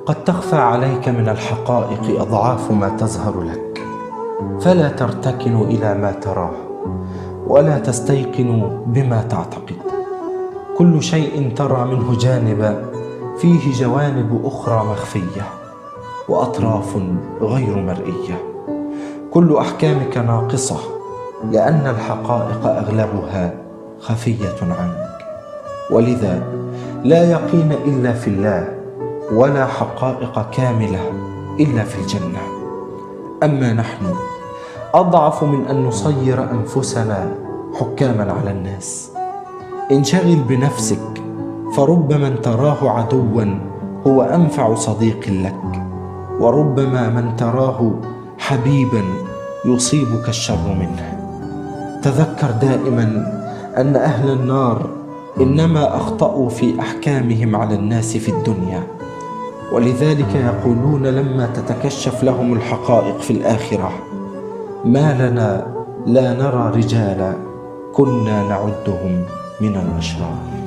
قد تخفى عليك من الحقائق أضعاف ما تظهر لك، فلا ترتكن إلى ما تراه ولا تستيقن بما تعتقد. كل شيء ترى منه جانبا فيه جوانب أخرى مخفية وأطراف غير مرئية. كل أحكامك ناقصة لأن الحقائق أغلبها خفية عنك، ولذا لا يقين إلا في الله ولا حقائق كاملة إلا في الجنة. أما نحن أضعف من أن نصير أنفسنا حكاما على الناس. انشغل بنفسك، فرب من تراه عدوا هو أنفع صديق لك، وربما من تراه حبيبا يصيبك الشر منه. تذكر دائما أن أهل النار إنما أخطأوا في أحكامهم على الناس في الدنيا، ولذلك يقولون لما تتكشف لهم الحقائق في الآخرة: ما لنا لا نرى رجالا كنا نعدهم من الأشرار.